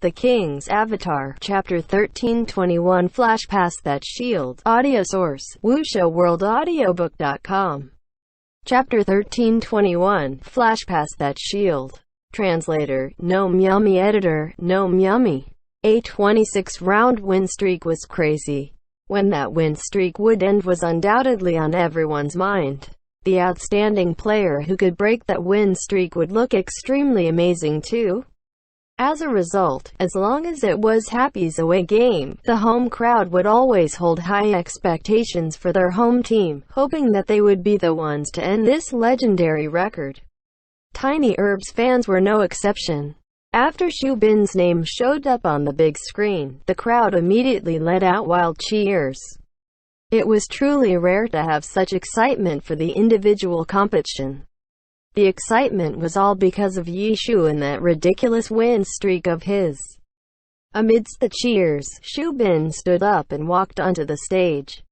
The King's Avatar, Chapter 1321 Flash Past That Shield. Audio source, wuxia-world-audiobook.com. Chapter 1321, Flash Past That Shield. Translator, Gnome Yummy. Editor, Gnome Yummy. A 26-round win streak was crazy. When that win streak would end was undoubtedly on everyone's mind. The outstanding player who could break that win streak would look extremely amazing too. As a result, as long as it was Happy's away game, the home crowd would always hold high expectations for their home team, hoping that they would be the ones to end this legendary record. Tiny Herb's fans were no exception. After Xu Bin's name showed up on the big screen, the crowd immediately let out wild cheers. It was truly rare to have such excitement for the individual competition. The excitement was all because of Yi Shu and that ridiculous win streak of his. Amidst the cheers, Xu Bin stood up and walked onto the stage.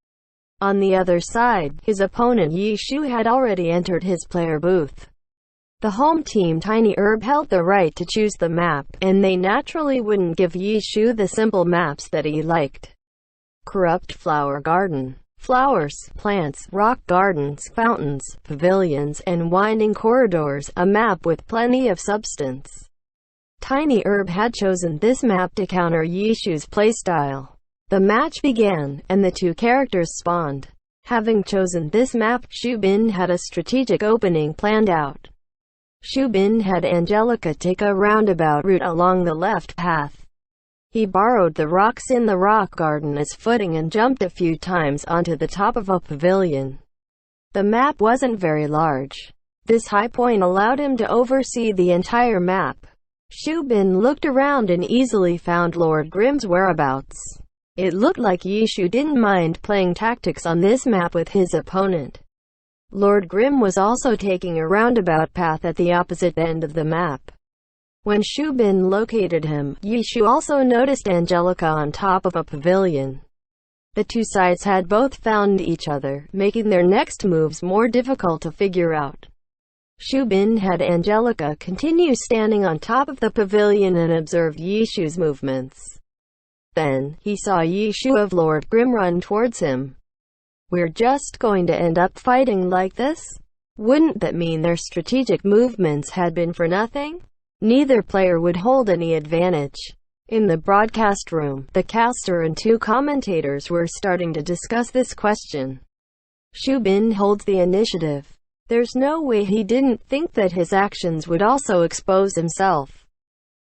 On the other side, his opponent Yi Shu had already entered his player booth. The home team Tiny Herb held the right to choose the map, and they naturally wouldn't give Yi Shu the simple maps that he liked. Corrupt Flower Garden. Flowers, plants, rock gardens, fountains, pavilions, and winding corridors, a map with plenty of substance. Tiny Herb had chosen this map to counter Yi Shu's playstyle. The match began, and the two characters spawned. Having chosen this map, Xu Bin had a strategic opening planned out. Xu Bin had Angelica take a roundabout route along the left path. He borrowed the rocks in the rock garden as footing and jumped a few times onto the top of a pavilion. The map wasn't very large. This high point allowed him to oversee the entire map. Xu Bin looked around and easily found Lord Grimm's whereabouts. It looked like Yi Shu didn't mind playing tactics on this map with his opponent. Lord Grimm was also taking a roundabout path at the opposite end of the map. When Xu Bin located him, Yi Shu also noticed Angelica on top of a pavilion. The two sides had both found each other, making their next moves more difficult to figure out. Xu Bin had Angelica continue standing on top of the pavilion and observed Yi Shu's movements. Then, he saw Yi Shu of Lord Grimm run towards him. "We're just going to end up fighting like this? Wouldn't that mean their strategic movements had been for nothing?" Neither player would hold any advantage. In the broadcast room, the caster and two commentators were starting to discuss this question. Xu Bin holds the initiative. There's no way he didn't think that his actions would also expose himself.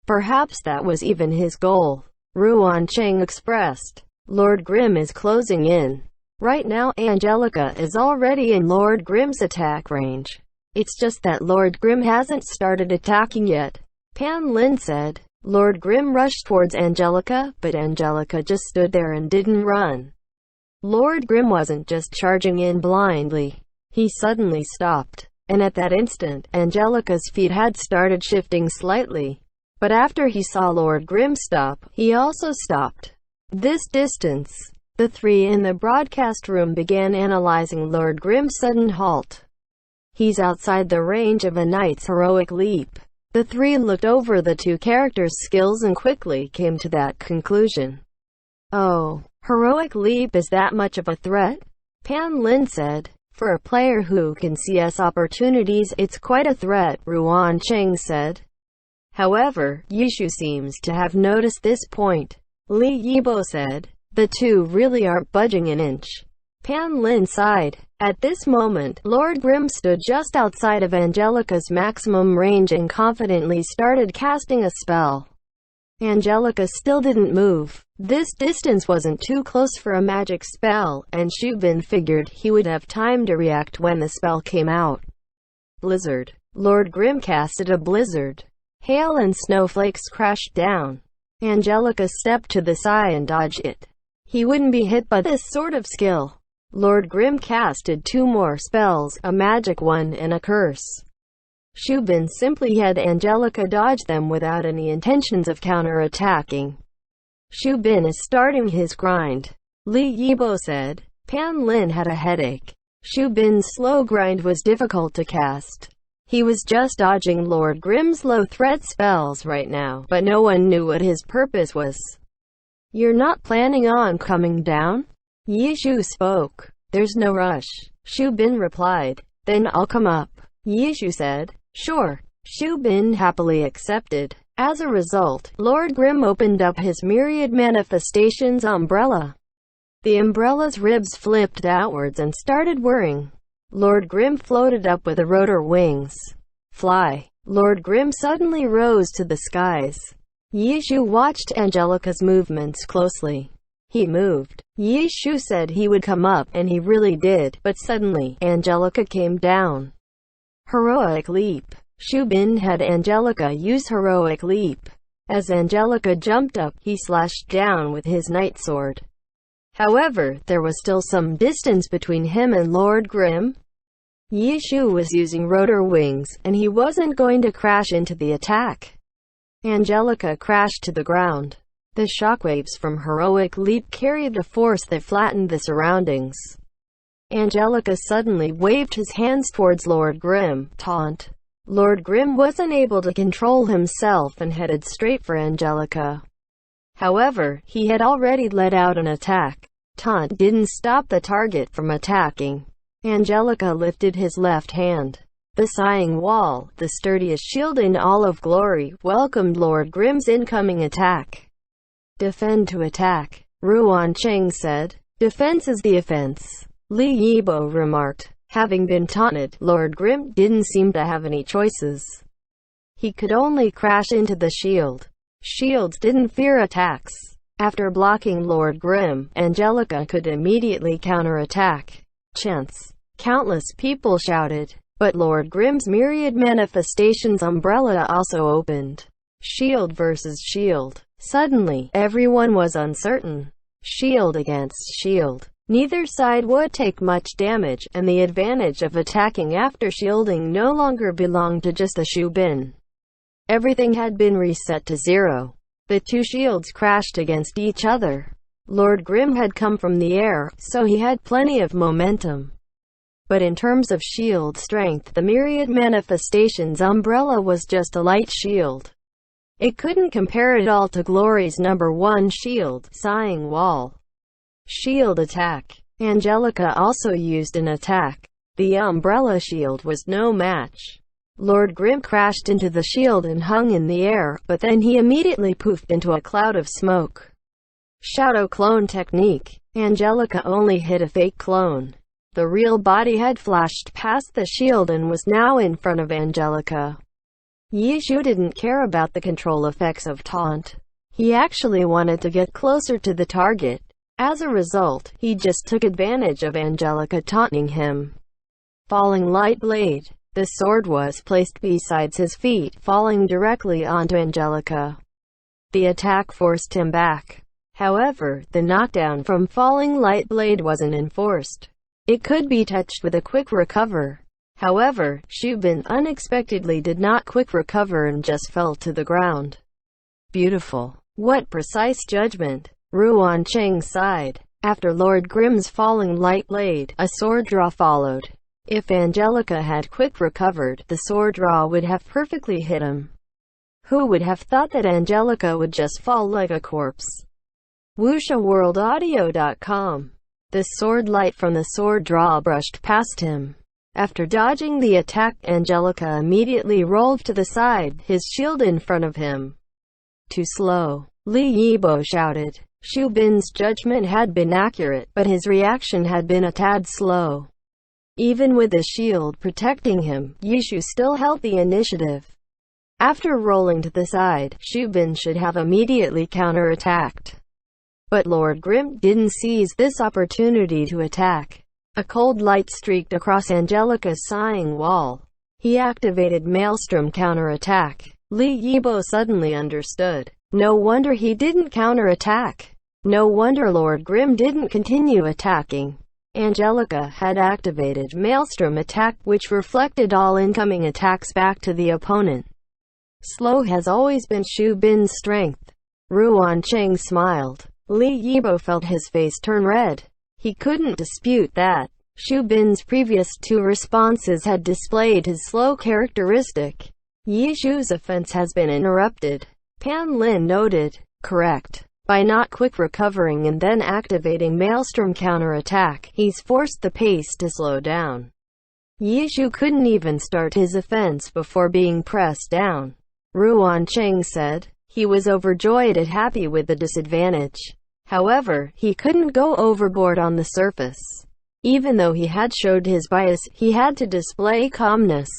Perhaps that was even his goal. Ruan Cheng expressed. Lord Grimm is closing in. Right now, Angelica is already in Lord Grimm's attack range. It's just that Lord Grimm hasn't started attacking yet. Pan Lin said. Lord Grimm rushed towards Angelica, but Angelica just stood there and didn't run. Lord Grimm wasn't just charging in blindly. He suddenly stopped. And at that instant, Angelica's feet had started shifting slightly. But after he saw Lord Grimm stop, he also stopped. This distance. The three in the broadcast room began analyzing Lord Grimm's sudden halt. He's outside the range of a knight's heroic leap. The three looked over the two characters' skills and quickly came to that conclusion. Oh, heroic leap is that much of a threat? Pan Lin said. For a player who can CS opportunities, it's quite a threat, Ruan Cheng said. However, Yi Shu seems to have noticed this point. Li Yibo said. The two really aren't budging an inch. Pan Lin sighed. At this moment, Lord Grimm stood just outside of Angelica's maximum range and confidently started casting a spell. Angelica still didn't move. This distance wasn't too close for a magic spell, and Xu Bin figured he would have time to react when the spell came out. Blizzard. Lord Grimm casted a blizzard. Hail and snowflakes crashed down. Angelica stepped to the side and dodged it. He wouldn't be hit by this sort of skill. Lord Grimm casted two more spells, a magic one and a curse. Xu Bin simply had Angelica dodge them without any intentions of counter-attacking. Xu Bin is starting his grind. Li Yibo said. Pan Lin had a headache. Xu Bin's slow grind was difficult to cast. He was just dodging Lord Grimm's low-threat spells right now, but no one knew what his purpose was. "You're not planning on coming down?" Yishu spoke. "There's no rush," Shu Bin replied. "Then I'll come up," Yishu said. "Sure." Shu Bin happily accepted. As a result, Lord Grimm opened up his myriad manifestations umbrella. The umbrella's ribs flipped outwards and started whirring. Lord Grimm floated up with the rotor wings. "Fly." Lord Grimm suddenly rose to the skies. Yishu watched Angelica's movements closely. He moved. Yishu said he would come up, and he really did, but suddenly, Angelica came down. Heroic leap. Shu Bin had Angelica use heroic leap. As Angelica jumped up, he slashed down with his night sword. However, there was still some distance between him and Lord Grimm. Yishu was using rotor wings, and he wasn't going to crash into the attack. Angelica crashed to the ground. The shockwaves from heroic leap carried a force that flattened the surroundings. Angelica suddenly waved his hands towards Lord Grimm. Taunt. Lord Grimm wasn't able to control himself and headed straight for Angelica. However, he had already let out an attack. Taunt didn't stop the target from attacking. Angelica lifted his left hand. The sighing wall, the sturdiest shield in all of glory, welcomed Lord Grimm's incoming attack. "Defend to attack," Ruan Cheng said. "Defense is the offense," Li Yibo remarked. Having been taunted, Lord Grimm didn't seem to have any choices. He could only crash into the shield. Shields didn't fear attacks. After blocking Lord Grimm, Angelica could immediately counterattack. Chants. Countless people shouted. But Lord Grimm's myriad manifestations umbrella also opened. Shield versus shield. Suddenly, everyone was uncertain. Shield against shield. Neither side would take much damage, and the advantage of attacking after shielding no longer belonged to just the Shu Bin. Everything had been reset to 0. The two shields crashed against each other. Lord Grimm had come from the air, so he had plenty of momentum. But in terms of shield strength, the myriad manifestations umbrella was just a light shield. It couldn't compare at all to Glory's #1 shield, Sighing Wall. Shield attack. Angelica also used an attack. The umbrella shield was no match. Lord Grimm crashed into the shield and hung in the air, but then he immediately poofed into a cloud of smoke. Shadow clone technique. Angelica only hit a fake clone. The real body had flashed past the shield and was now in front of Angelica. Yishu didn't care about the control effects of taunt. He actually wanted to get closer to the target. As a result, he just took advantage of Angelica taunting him. Falling light blade. The sword was placed beside his feet, falling directly onto Angelica. The attack forced him back. However, the knockdown from falling light blade wasn't enforced. It could be touched with a quick recover. However, Shu Bin unexpectedly did not quick recover and just fell to the ground. Beautiful. What precise judgment. Ruan Cheng sighed. After Lord Grimm's falling light blade, a sword draw followed. If Angelica had quick recovered, the sword draw would have perfectly hit him. Who would have thought that Angelica would just fall like a corpse? WuxaWorldAudio.com. The sword light from the sword draw brushed past him. After dodging the attack, Angelica immediately rolled to the side, his shield in front of him. Too slow. Li Yibo shouted. Shu Bin's judgment had been accurate, but his reaction had been a tad slow. Even with the shield protecting him, Yishu still held the initiative. After rolling to the side, Shu Bin should have immediately counterattacked. But Lord Grimm didn't seize this opportunity to attack. A cold light streaked across Angelica's sighing wall. He activated Maelstrom counterattack. Li Yibo suddenly understood. No wonder he didn't counterattack. No wonder Lord Grimm didn't continue attacking. Angelica had activated Maelstrom attack, which reflected all incoming attacks back to the opponent. Slow has always been Shu Bin's strength. Ruan Cheng smiled. Li Yibo felt his face turn red. He couldn't dispute that. Xu Bin's previous two responses had displayed his slow characteristic. Yi Shu's offense has been interrupted, Pan Lin noted. Correct. By not quick recovering and then activating Maelstrom counterattack, he's forced the pace to slow down. Yi Shu couldn't even start his offense before being pressed down. Ruan Cheng said. He was overjoyed and happy with the disadvantage. However, he couldn't go overboard on the surface. Even though he had showed his bias, he had to display calmness.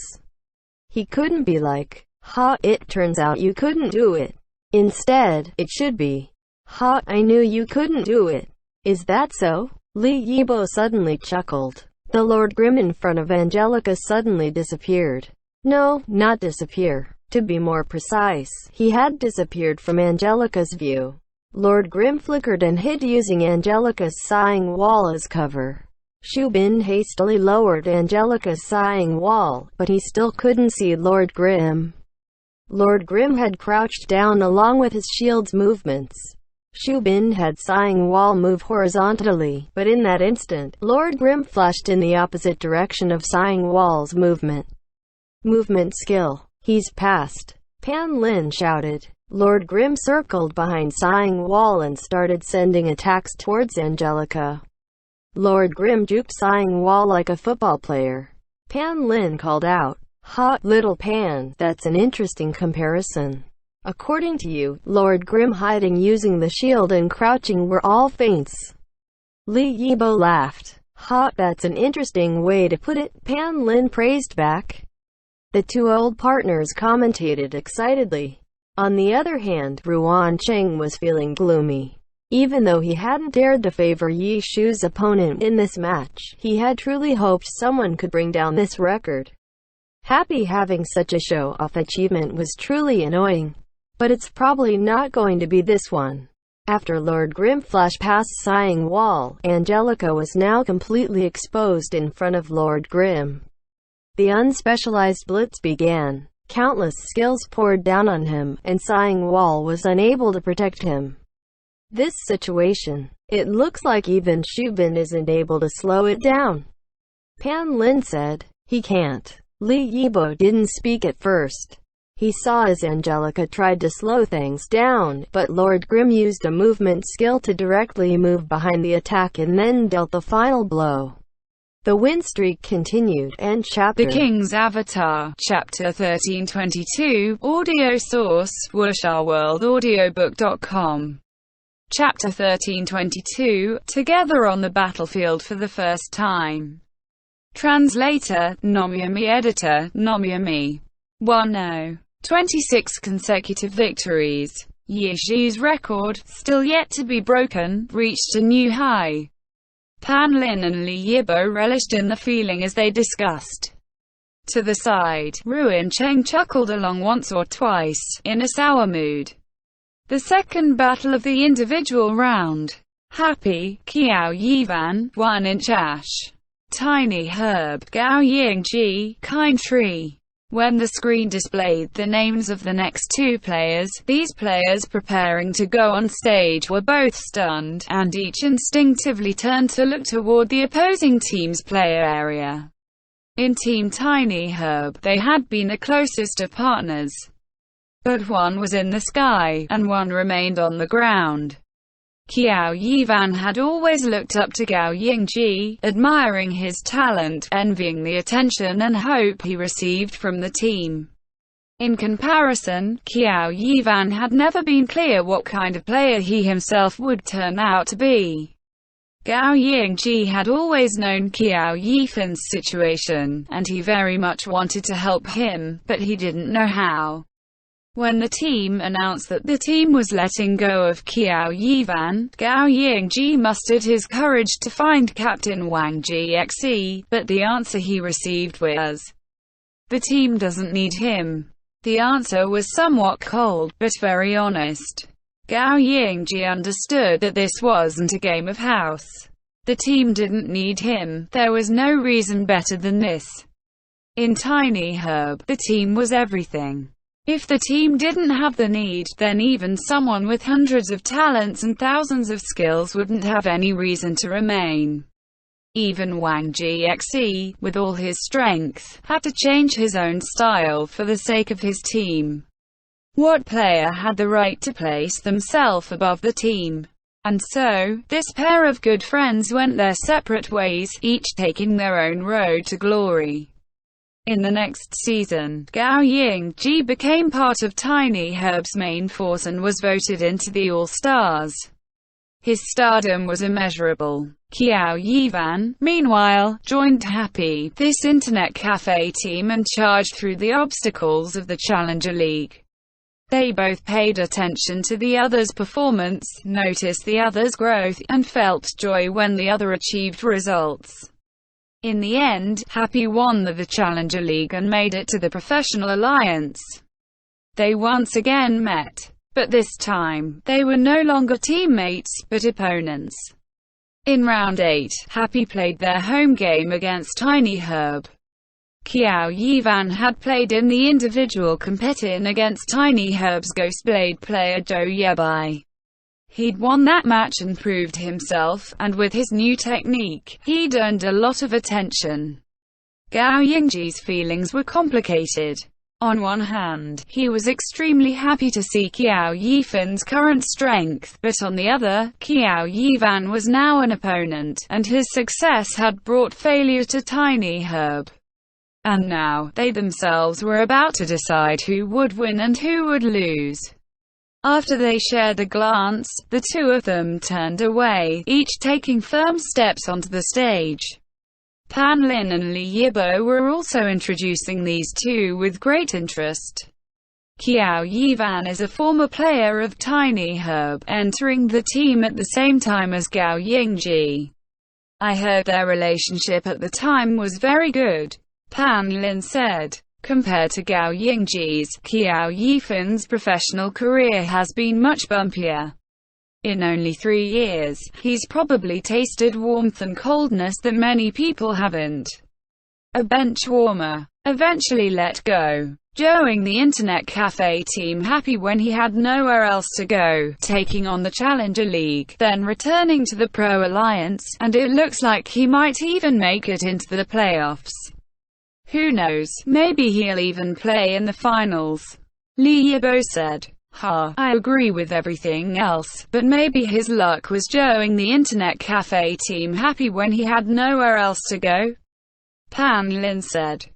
He couldn't be like, "Ha, it turns out you couldn't do it." Instead, it should be, "Ha, I knew you couldn't do it." Is that so? Li Yibo suddenly chuckled. The Lord Grim in front of Angelica suddenly disappeared. No, not disappear. To be more precise, he had disappeared from Angelica's view. Lord Grim flickered and hid using Angelica's sighing wall as cover. Xu Bin hastily lowered Angelica's sighing wall, but he still couldn't see Lord Grim. Lord Grim had crouched down along with his shield's movements. Xu Bin had sighing wall move horizontally, but in that instant, Lord Grim flashed in the opposite direction of sighing wall's movement. Movement skill. He's passed. Pan Lin shouted. Lord Grim circled behind sighing wall and started sending attacks towards Angelica. Lord Grim juked sighing wall like a football player. Pan Lin called out, "Ha, little Pan, that's an interesting comparison. According to you, Lord Grim hiding using the shield and crouching were all feints." Li Yibo laughed. "Ha, that's an interesting way to put it," Pan Lin praised back. The two old partners commentated excitedly. On the other hand, Ruan Cheng was feeling gloomy. Even though he hadn't dared to favor Yi Shu's opponent in this match, he had truly hoped someone could bring down this record. Happy having such a show-off achievement was truly annoying. But it's probably not going to be this one. After Lord Grim flashed past sighing wall, Angelica was now completely exposed in front of Lord Grim. The unspecialized blitz began. Countless skills poured down on him, and sighing wall was unable to protect him. This situation, it looks like even Xu Bin isn't able to slow it down. Pan Lin said. He can't. Li Yibo didn't speak at first. He saw as Angelica tried to slow things down, but Lord Grim used a movement skill to directly move behind the attack and then dealt the final blow. The win streak continued, and Chapter The King's Avatar, Chapter 1322, audio source, wuxia-world-audiobook.com. Chapter 1322, Together on the Battlefield for the First Time. Translator, Nomyami. Editor, Nomyami. 1-0. 26 consecutive victories. Yi Shu's record, still yet to be broken, reached a new high. Pan Lin and Li Yibo relished in the feeling as they discussed. To the side, Ruan Cheng chuckled along once or twice, in a sour mood. The second battle of the individual round. Happy, Qiao Yivan, 1-inch Ash. Tiny Herb, Gao Yingji, Kind Tree. When the screen displayed the names of the next two players, these players preparing to go on stage were both stunned, and each instinctively turned to look toward the opposing team's player area. In Team Tiny Herb, they had been the closest of partners. But one was in the sky, and one remained on the ground. Qiao Yivan had always looked up to Gao Yingji, admiring his talent, envying the attention and hope he received from the team. In comparison, Qiao Yivan had never been clear what kind of player he himself would turn out to be. Gao Yingji had always known Qiao Yifan's situation, and he very much wanted to help him, but he didn't know how. When the team announced that the team was letting go of Qiao Yivan, Gao Yingji mustered his courage to find Captain Wang Gxe, but the answer he received was, "The team doesn't need him." The answer was somewhat cold, but very honest. Gao Yingji understood that this wasn't a game of house. The team didn't need him, there was no reason better than this. In Tiny Herb, the team was everything. If the team didn't have the need, then even someone with hundreds of talents and thousands of skills wouldn't have any reason to remain. Even Wang Jiexi, with all his strength, had to change his own style for the sake of his team. What player had the right to place themselves above the team? And so, this pair of good friends went their separate ways, each taking their own road to glory. In the next season, Gao Yingji became part of Tiny Herb's main force and was voted into the All-Stars. His stardom was immeasurable. Qiao Yivan, meanwhile, joined Happy, this internet cafe team, and charged through the obstacles of the Challenger League. They both paid attention to the other's performance, noticed the other's growth, and felt joy when the other achieved results. In the end, Happy won the Challenger League and made it to the Professional Alliance. They once again met. But this time, they were no longer teammates, but opponents. In round 8, Happy played their home game against Tiny Herb. Qiao Yivan had played in the individual competition against Tiny Herb's Ghostblade player Zhou Yebai. He'd won that match and proved himself, and with his new technique, he'd earned a lot of attention. Gao Yingji's feelings were complicated. On one hand, he was extremely happy to see Qiao Yifan's current strength, but on the other, Qiao Yivan was now an opponent, and his success had brought failure to Tiny Herb. And now, they themselves were about to decide who would win and who would lose. After they shared a glance, the two of them turned away, each taking firm steps onto the stage. Pan Lin and Li Yibo were also introducing these two with great interest. Qiao Yivan is a former player of Tiny Herb, entering the team at the same time as Gao Yingji. I heard their relationship at the time was very good, Pan Lin said. Compared to Gao Yingji's, Qiao Yifan's professional career has been much bumpier. In only 3 years, he's probably tasted warmth and coldness that many people haven't. A bench warmer. Eventually let go. Joining the internet cafe team Happy when he had nowhere else to go, taking on the Challenger League, then returning to the Pro Alliance, and it looks like he might even make it into the playoffs. Who knows, maybe he'll even play in the finals. Li Yibo said. I agree with everything else, but maybe his luck was joining the internet cafe team Happy when he had nowhere else to go. Pan Lin said.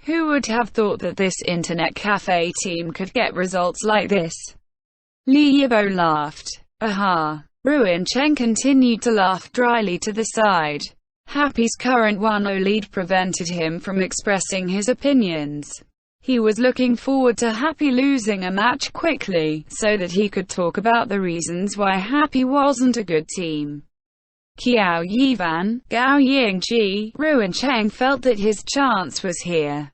Who would have thought that this internet cafe team could get results like this? Li Yibo laughed. Ruin Chen continued to laugh dryly to the side. Happy's current 1-0 lead prevented him from expressing his opinions. He was looking forward to Happy losing a match quickly, so that he could talk about the reasons why Happy wasn't a good team. Qiao Yivan, Gao Yingji, Ruin Cheng felt that his chance was here.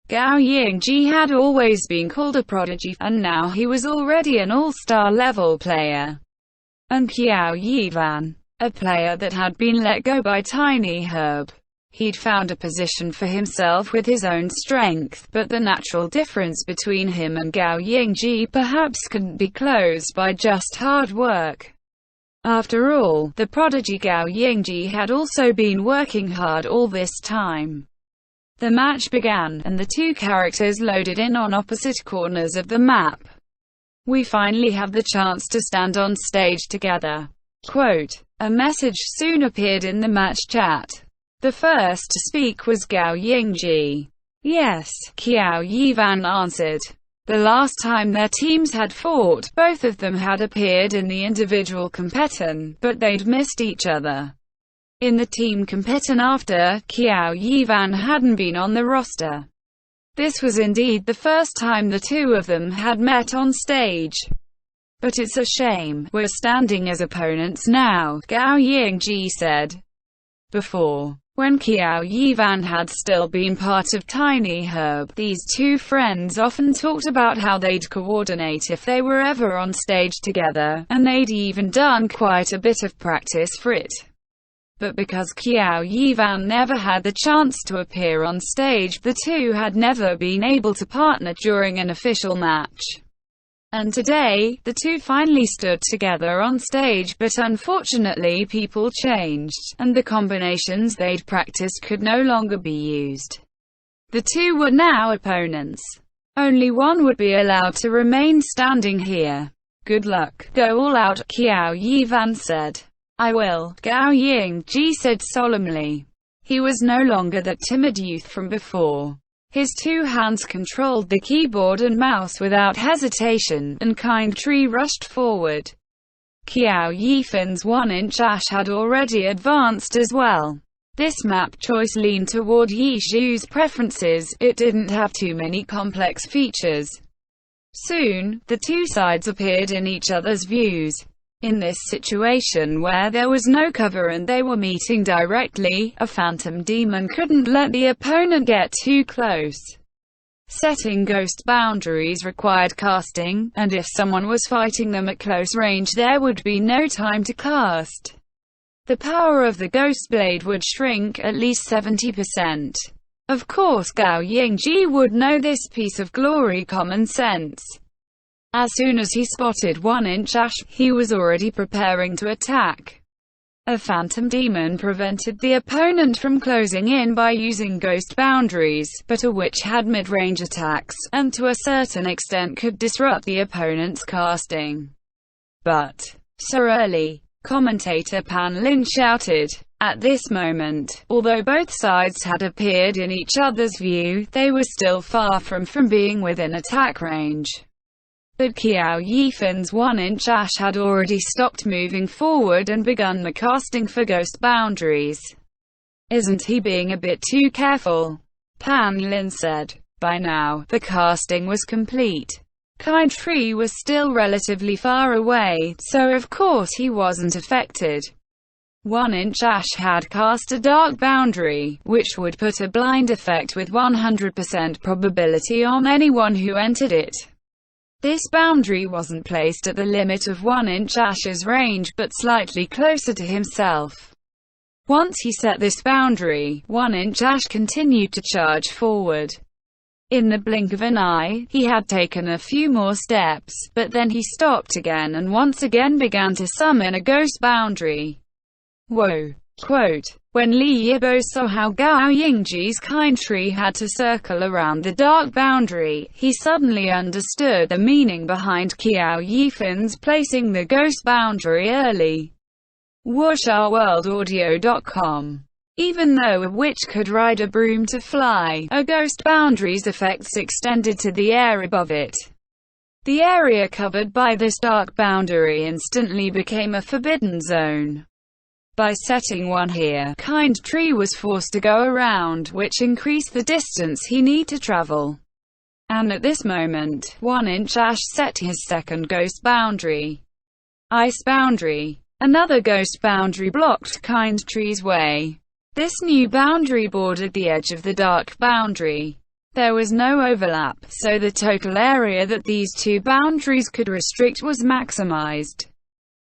Gao Yingji had always been called a prodigy, and now he was already an all-star level player. And Qiao Yivan, a player that had been let go by Tiny Herb. He'd found a position for himself with his own strength, but the natural difference between him and Gao Yingji perhaps couldn't be closed by just hard work. After all, the prodigy Gao Yingji had also been working hard all this time. The match began, and the two characters loaded in on opposite corners of the map. We finally have the chance to stand on stage together. Quote. A message soon appeared in the match chat. The first to speak was Gao Yingji. Yes, Qiao Yivan answered. The last time their teams had fought, both of them had appeared in the individual competition, but they'd missed each other. In the team competition after, Qiao Yivan hadn't been on the roster. This was indeed the first time the two of them had met on stage. But it's a shame, we're standing as opponents now, Gao Yingji said. Before, when Qiao Yivan had still been part of Tiny Herb, these two friends often talked about how they'd coordinate if they were ever on stage together, and they'd even done quite a bit of practice for it. But because Qiao Yivan never had the chance to appear on stage, the two had never been able to partner during an official match. And today, the two finally stood together on stage, but unfortunately people changed, and the combinations they'd practiced could no longer be used. The two were now opponents. Only one would be allowed to remain standing here. Good luck. Go all out, Qiao Yivan said. I will, Gao Yingji said solemnly. He was no longer that timid youth from before. His two hands controlled the keyboard and mouse without hesitation, and Kind Tree rushed forward. Qiao Yifan's 1-inch ash had already advanced as well. This map choice leaned toward Yi Zhu's preferences, it didn't have too many complex features. Soon, the two sides appeared in each other's views. In this situation where there was no cover and they were meeting directly, a phantom demon couldn't let the opponent get too close. Setting ghost boundaries required casting, and if someone was fighting them at close range there would be no time to cast. The power of the ghost blade would shrink at least 70%. Of course Gao Yingji would know this piece of glory common sense. As soon as he spotted 1-inch ash, he was already preparing to attack. A phantom demon prevented the opponent from closing in by using ghost boundaries, but a witch had mid-range attacks, and to a certain extent could disrupt the opponent's casting. But, so early, commentator Pan Lin shouted. At this moment, although both sides had appeared in each other's view, they were still far from being within attack range. But Qiao Yifan's 1-inch ash had already stopped moving forward and begun the casting for ghost boundaries. Isn't he being a bit too careful? Pan Lin said. By now, the casting was complete. Kind Tree was still relatively far away, so of course he wasn't affected. 1-inch ash had cast a dark boundary, which would put a blind effect with 100% probability on anyone who entered it. This boundary wasn't placed at the limit of 1-inch ash's range, but slightly closer to himself. Once he set this boundary, 1-inch ash continued to charge forward. In the blink of an eye, he had taken a few more steps, but then he stopped again and once again began to summon a ghost boundary. Whoa! Quote, when Li Yibo saw how Gao Yingji's Kind Tree had to circle around the dark boundary, he suddenly understood the meaning behind Qiao Yifan's placing the ghost boundary early. WuxaWorldAudio.com. Even though a witch could ride a broom to fly, a ghost boundary's effects extended to the air above it. The area covered by this dark boundary instantly became a forbidden zone. By setting one here, Kind Tree was forced to go around, which increased the distance he need to travel. And at this moment, 1-inch ash set his second ghost boundary. Ice boundary. Another ghost boundary blocked Kind Tree's way. This new boundary bordered the edge of the dark boundary. There was no overlap, so the total area that these two boundaries could restrict was maximized.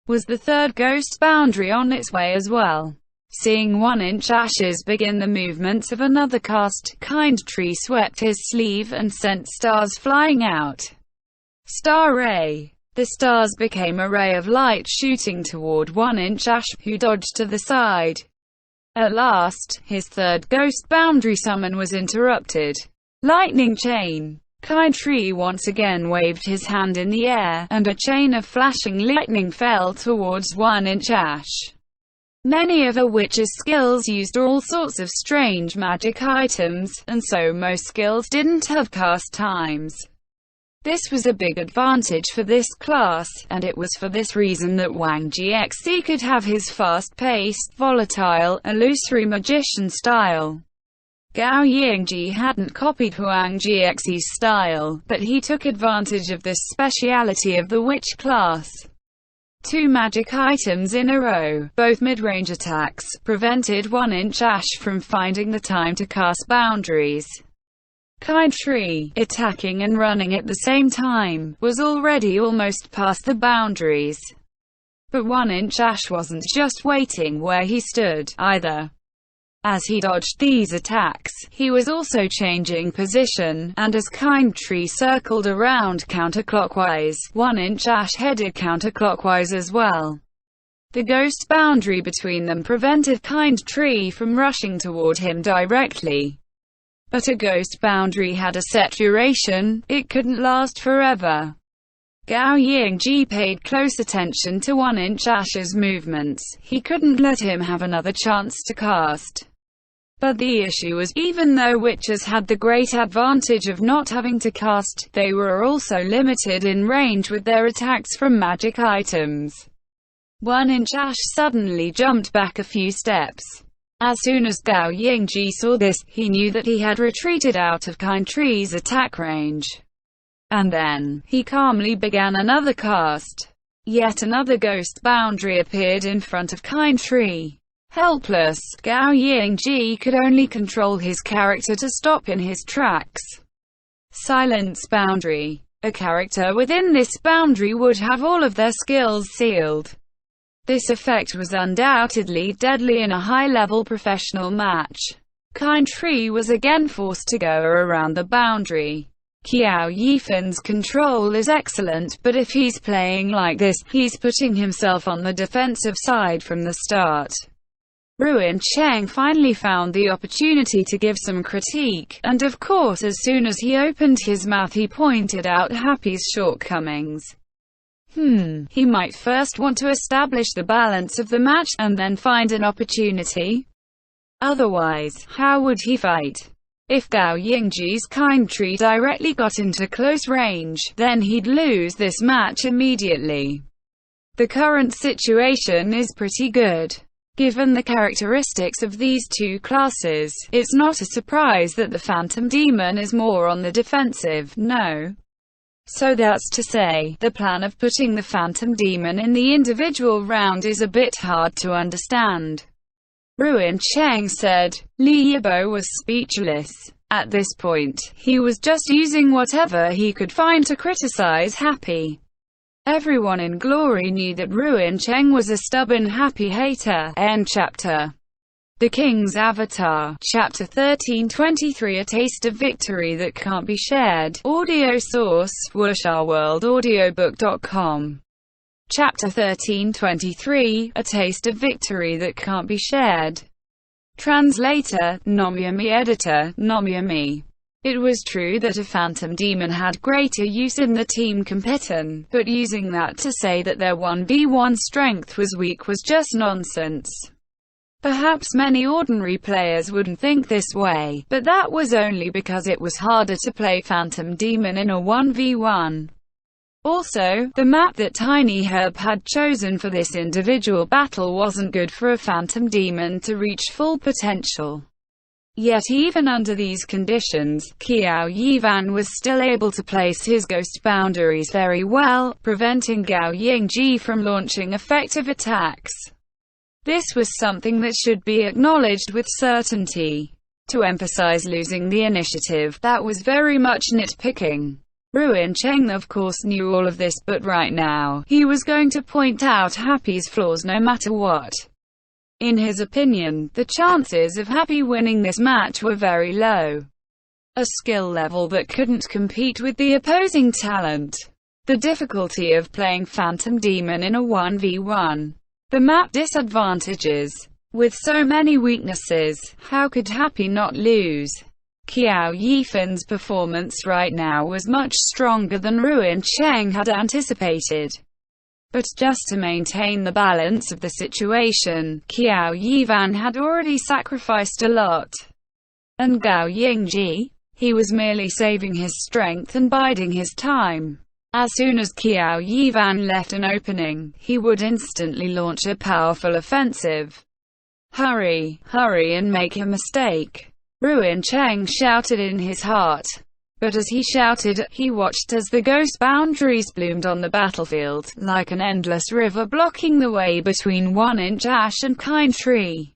Was the third ghost boundary on its way as well? Seeing 1-inch ashes begin the movements of another cast, Kind Tree swept his sleeve and sent stars flying out. Star ray. The stars became a ray of light shooting toward 1-inch ash, who dodged to the side. At last, his third ghost boundary summon was interrupted. Lightning chain. Kind Tree once again waved his hand in the air, and a chain of flashing lightning fell towards 1-inch ash. Many of a witch's skills used all sorts of strange magic items, and so most skills didn't have cast times. This was a big advantage for this class, and it was for this reason that Wang Jiexi could have his fast-paced, volatile, illusory magician style. Gao Yingji hadn't copied Wang Jiexi's style, but he took advantage of this speciality of the witch class. Two magic items in a row, both mid-range attacks, prevented 1-inch ash from finding the time to cast boundaries. Kind Tree, attacking and running at the same time, was already almost past the boundaries. But 1-inch ash wasn't just waiting where he stood, either. As he dodged these attacks, he was also changing position, and as Kind Tree circled around counterclockwise, 1-inch Ash headed counterclockwise as well. The ghost boundary between them prevented Kind Tree from rushing toward him directly. But a ghost boundary had a set duration, it couldn't last forever. Gao Yingji paid close attention to 1-inch Ash's movements, he couldn't let him have another chance to cast. But the issue was, even though witches had the great advantage of not having to cast, they were also limited in range with their attacks from magic items. 1-inch Ash suddenly jumped back a few steps. As soon as Gao Yingji saw this, he knew that he had retreated out of Kind Tree's attack range. And then, he calmly began another cast. Yet another ghost boundary appeared in front of Kind Tree. Helpless, Gao Yingji could only control his character to stop in his tracks. Silence boundary. A character within this boundary would have all of their skills sealed. This effect was undoubtedly deadly in a high-level professional match. Kind Tree was again forced to go around the boundary. Qiao Yifan's control is excellent, but if he's playing like this, he's putting himself on the defensive side from the start. Ruin Cheng finally found the opportunity to give some critique, and of course as soon as he opened his mouth he pointed out Happy's shortcomings. He might first want to establish the balance of the match, and then find an opportunity. Otherwise, how would he fight? If Gao Yingji's Kind Tree directly got into close range, then he'd lose this match immediately. The current situation is pretty good. Given the characteristics of these two classes, it's not a surprise that the Phantom Demon is more on the defensive, no? So that's to say, the plan of putting the Phantom Demon in the individual round is a bit hard to understand. Ruin Cheng said. Li Yibo was speechless. At this point, he was just using whatever he could find to criticize Happy. Everyone in Glory knew that Ruin Cheng was a stubborn Happy hater. End chapter. The King's Avatar. Chapter 1323 A Taste of Victory That Can't Be Shared. Audio source, wushaaworldaudiobook.com. Chapter 1323 A Taste of Victory That Can't Be Shared. Translator, Nomyami. Editor, Nomyami. It was true that a Phantom Demon had greater use in the team Competition, but using that to say that their 1v1 strength was weak was just nonsense. Perhaps many ordinary players wouldn't think this way, but that was only because it was harder to play Phantom Demon in a 1v1. Also, the map that Tiny Herb had chosen for this individual battle wasn't good for a Phantom Demon to reach full potential. Yet even under these conditions, Qiao Yivan was still able to place his ghost boundaries very well, preventing Gao Yingji from launching effective attacks. This was something that should be acknowledged with certainty. To emphasize losing the initiative, that was very much nitpicking. Ruin Cheng of course knew all of this, but right now, he was going to point out Happy's flaws no matter what. In his opinion, the chances of Happy winning this match were very low. A skill level that couldn't compete with the opposing talent. The difficulty of playing Phantom Demon in a 1v1. The map disadvantages. With so many weaknesses, how could Happy not lose? Qiao Yifan's performance right now was much stronger than Ruin Cheng had anticipated. But just to maintain the balance of the situation, Qiao Yivan had already sacrificed a lot. And Gao Yingji? He was merely saving his strength and biding his time. As soon as Qiao Yivan left an opening, he would instantly launch a powerful offensive. Hurry, hurry and make a mistake. Ruin Cheng shouted in his heart. But as he shouted, he watched as the ghost boundaries bloomed on the battlefield, like an endless river blocking the way between 1-inch Ash and Kind Tree.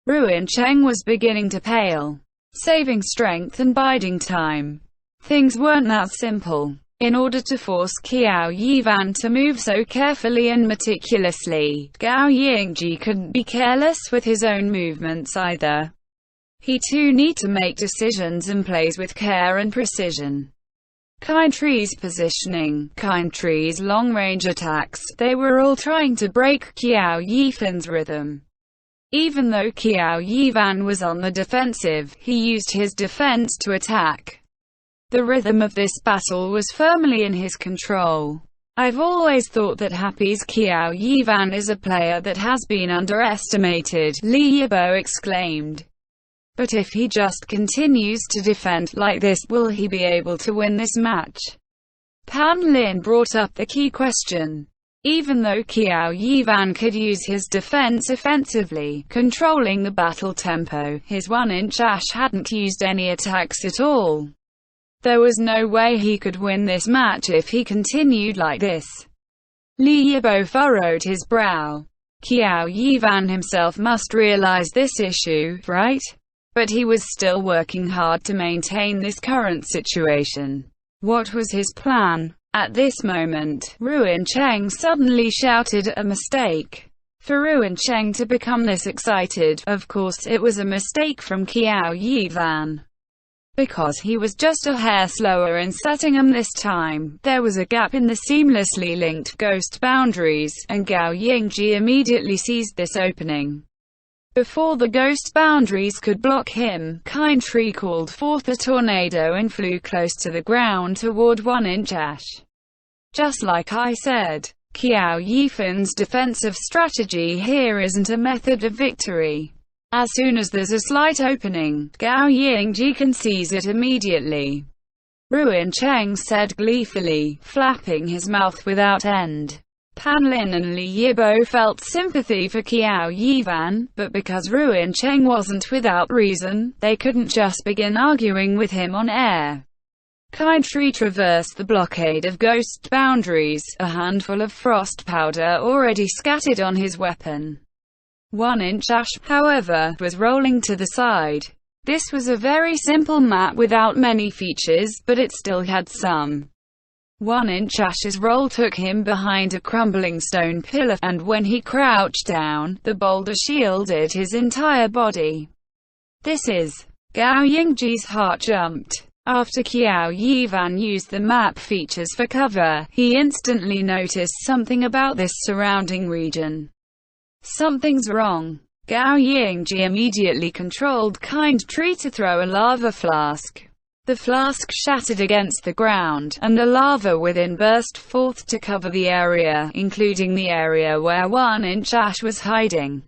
Ruin Cheng was beginning to pale. Saving strength and biding time. Things weren't that simple. In order to force Qiao Yivan to move so carefully and meticulously, Gao Yingji couldn't be careless with his own movements either. He too need to make decisions and plays with care and precision. Kind Tree's positioning, Kind Tree's long-range attacks, they were all trying to break Qiao Yifan's rhythm. Even though Qiao Yifan was on the defensive, he used his defense to attack. The rhythm of this battle was firmly in his control. I've always thought that Happy's Qiao Yifan is a player that has been underestimated, Li Yibo exclaimed. But if he just continues to defend like this, will he be able to win this match? Pan Lin brought up the key question. Even though Qiao Yifan could use his defense offensively, controlling the battle tempo, his 1-inch Ash hadn't used any attacks at all. There was no way he could win this match if he continued like this. Li Yibo furrowed his brow. Qiao Yifan himself must realize this issue, right? But he was still working hard to maintain this current situation. What was his plan? At this moment, Ruin Cheng suddenly shouted a mistake. For Ruin Cheng to become this excited, of course it was a mistake from Qiao Yifan. Because he was just a hair slower in setting them this time, there was a gap in the seamlessly linked ghost boundaries, and Gao Yingji immediately seized this opening. Before the ghost boundaries could block him, Kind Tree called forth a tornado and flew close to the ground toward 1-inch Ash. Just like I said, Qiao Yifan's defensive strategy here isn't a method of victory. As soon as there's a slight opening, Gao Yingji can seize it immediately. Ruin Cheng said gleefully, flapping his mouth without end. Pan Lin and Li Yibo felt sympathy for Qiao Yifan, but because Ruin Cheng wasn't without reason, they couldn't just begin arguing with him on air. Kind Tree traversed the blockade of ghost boundaries, a handful of frost powder already scattered on his weapon. 1-inch Ash, however, was rolling to the side. This was a very simple map without many features, but it still had some. 1-inch Ash's roll took him behind a crumbling stone pillar, and when he crouched down, the boulder shielded his entire body. This is... Gao Yingji's heart jumped. After Qiao Yifan used the map features for cover, he instantly noticed something about this surrounding region. Something's wrong. Gao Yingji immediately controlled Kind Tree to throw a lava flask. The flask shattered against the ground, and the lava within burst forth to cover the area, including the area where 1-inch Ash was hiding.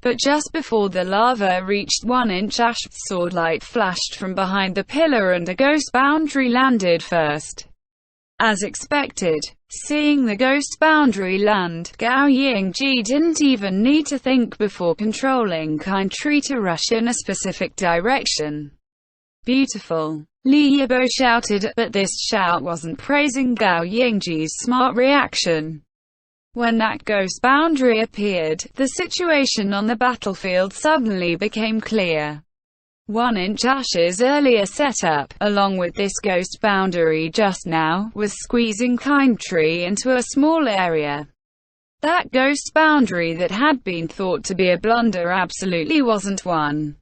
But just before the lava reached 1-inch Ash, sword light flashed from behind the pillar and a ghost boundary landed first. As expected, seeing the ghost boundary land, Gao Yingji didn't even need to think before controlling Kind Tree to rush in a specific direction. Beautiful. Li Yibo shouted, but this shout wasn't praising Gao Yingji's smart reaction. When that ghost boundary appeared, the situation on the battlefield suddenly became clear. 1-inch Ash's earlier setup, along with this ghost boundary just now, was squeezing Kind Tree into a small area. That ghost boundary that had been thought to be a blunder absolutely wasn't one.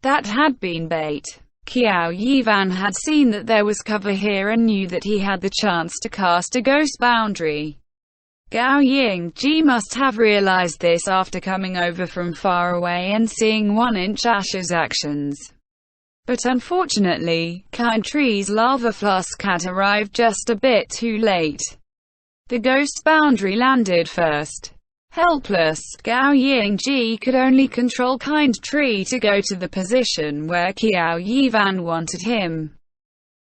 That had been bait. Qiao Yifan had seen that there was cover here and knew that he had the chance to cast a ghost boundary. Gao Yingji must have realized this after coming over from far away and seeing 1-inch Ash's actions. But unfortunately, Kind Tree's lava flask had arrived just a bit too late. The ghost boundary landed first. Helpless, Gao Yingji could only control Kind Tree to go to the position where Qiao Yifan wanted him.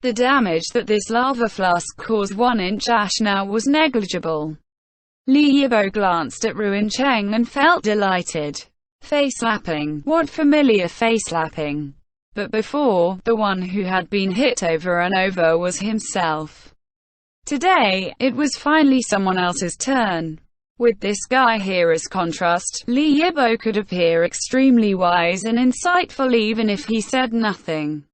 The damage that this lava flask caused 1-inch Ash now was negligible. Li Yibo glanced at Ruin Cheng and felt delighted. Face-slapping, what familiar face-slapping. But before, the one who had been hit over and over was himself. Today, it was finally someone else's turn. With this guy here as contrast, Li Yibo could appear extremely wise and insightful even if he said nothing.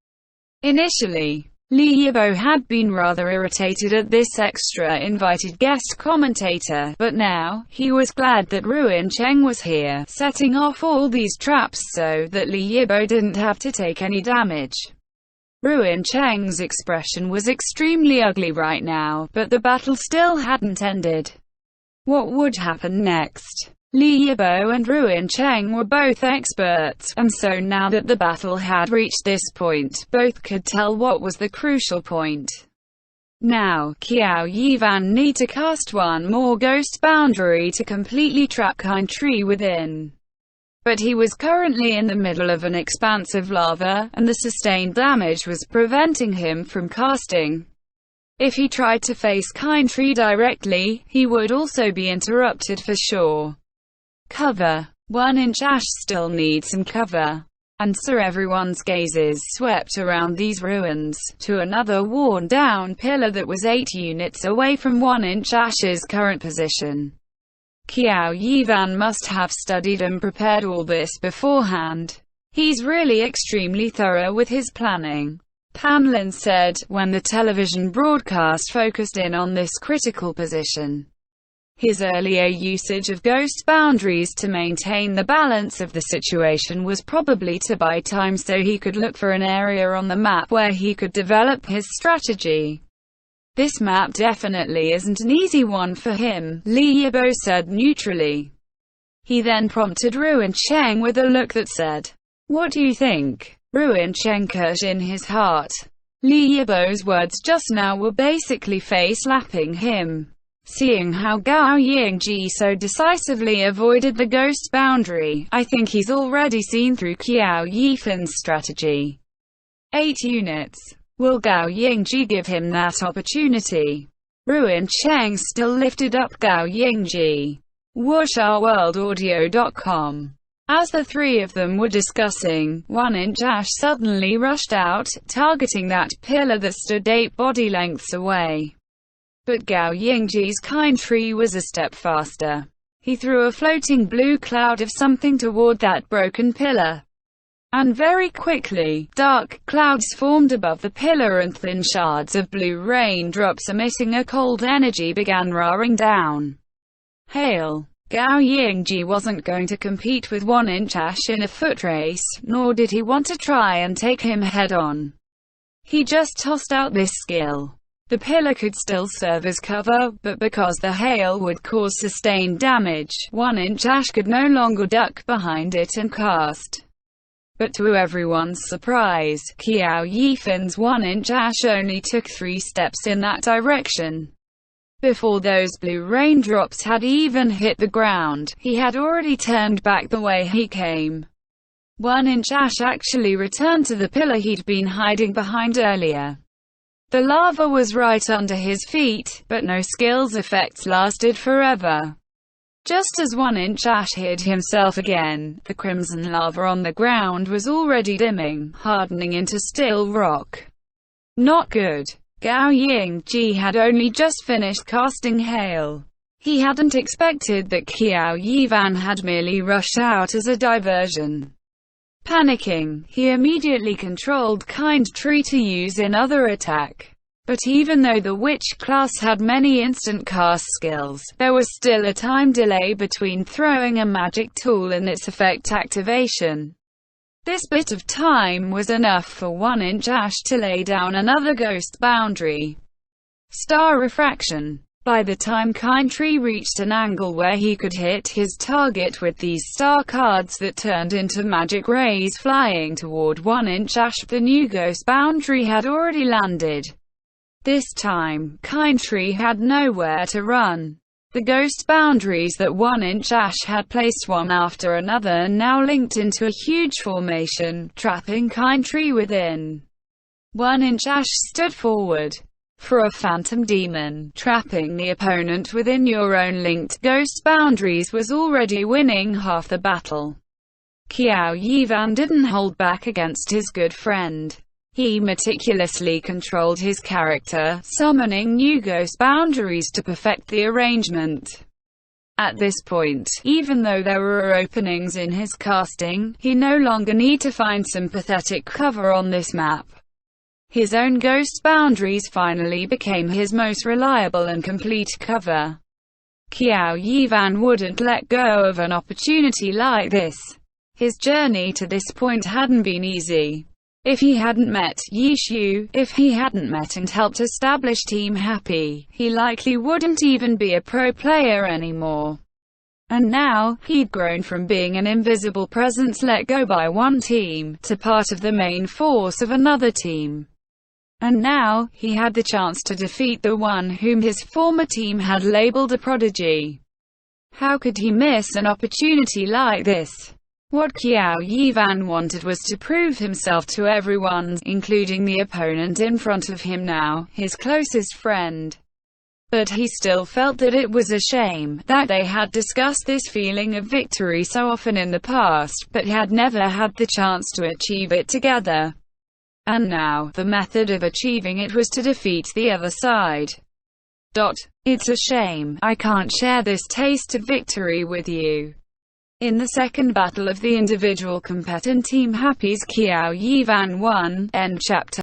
Initially, Li Yibo had been rather irritated at this extra invited guest commentator, but now, he was glad that Ruin Cheng was here, setting off all these traps so that Li Yibo didn't have to take any damage. Ruin Cheng's expression was extremely ugly right now, but the battle still hadn't ended. What would happen next? Li Yibo and Ruin Cheng were both experts, and so now that the battle had reached this point, both could tell what was the crucial point. Now, Qiao Yivan need to cast one more ghost boundary to completely trap Kind Tree within. But he was currently in the middle of an expanse of lava, and the sustained damage was preventing him from casting. If he tried to face Kind Tree directly, he would also be interrupted for sure. Cover. 1-inch Ash still needs some cover. And so everyone's gazes swept around these ruins, to another worn-down pillar that was 8 units away from 1-inch Ash's current position. Qiao Yivan must have studied and prepared all this beforehand. He's really extremely thorough with his planning, Panlin said, when the television broadcast focused in on this critical position. His earlier usage of ghost boundaries to maintain the balance of the situation was probably to buy time so he could look for an area on the map where he could develop his strategy. This map definitely isn't an easy one for him, Li Yibo said neutrally. He then prompted Ruin Cheng with a look that said, "What do you think?" Ruin Cheng cut in his heart. Li Yibo's words just now were basically face-slapping him. Seeing how Gao Yingji so decisively avoided the ghost boundary, I think he's already seen through Qiao Yifan's strategy. 8 units. Will Gao Yingji give him that opportunity? Ruin Cheng still lifted up Gao Yingji. WuxRWorldAudio.com. As the three of them were discussing, 1-inch Ash suddenly rushed out, targeting that pillar that stood 8 body lengths away. But Gao Yingji's Kind Tree was a step faster. He threw a floating blue cloud of something toward that broken pillar. And very quickly, dark clouds formed above the pillar and thin shards of blue raindrops emitting a cold energy began roaring down. Hail! Gao Yingji wasn't going to compete with 1-inch Ash in a foot race, nor did he want to try and take him head-on. He just tossed out this skill. The pillar could still serve as cover, but because the hail would cause sustained damage, 1-inch Ash could no longer duck behind it and cast. But to everyone's surprise, Qiao Yifan's 1-inch Ash only took 3 steps in that direction. Before those blue raindrops had even hit the ground, he had already turned back the way he came. 1-inch Ash actually returned to the pillar he'd been hiding behind earlier. The lava was right under his feet, but no skill's effects lasted forever. Just as 1-inch Ash hid himself again, the crimson lava on the ground was already dimming, hardening into still rock. Not good. Gao Yingji had only just finished casting Hail. He hadn't expected that Qiao Yivan had merely rushed out as a diversion. Panicking, he immediately controlled Kind Tree to use in other attack. But even though the witch class had many instant cast skills, there was still a time delay between throwing a magic tool and its effect activation. This bit of time was enough for 1-inch Ash to lay down another ghost boundary. Star Refraction. By the time Kind Tree reached an angle where he could hit his target with these star cards that turned into magic rays flying toward 1-inch Ash, the new ghost boundary had already landed. This time, Kind Tree had nowhere to run. The ghost boundaries that 1-inch Ash had placed one after another now linked into a huge formation, trapping Kind Tree within. 1-inch Ash stood forward. For a phantom demon, trapping the opponent within your own linked ghost boundaries was already winning half the battle. Qiao Yivan didn't hold back against his good friend. He meticulously controlled his character, summoning new ghost boundaries to perfect the arrangement. At this point, even though there were openings in his casting, he no longer needed to find sympathetic cover on this map. His own ghost boundaries finally became his most reliable and complete cover. Qiao Yivan wouldn't let go of an opportunity like this. His journey to this point hadn't been easy. If he hadn't met Yi Shu, if he hadn't met and helped establish Team Happy, he likely wouldn't even be a pro player anymore. And now, he'd grown from being an invisible presence let go by one team, to part of the main force of another team. And now, he had the chance to defeat the one whom his former team had labeled a prodigy. How could he miss an opportunity like this? What Qiao Yivan wanted was to prove himself to everyone, including the opponent in front of him now, his closest friend. But he still felt that it was a shame that they had discussed this feeling of victory so often in the past, but had never had the chance to achieve it together. And now, the method of achieving it was to defeat the other side. It's a shame I can't share this taste of victory with you. In the second battle of the individual competent Team Happy's Qiao Yivan won. End chapter.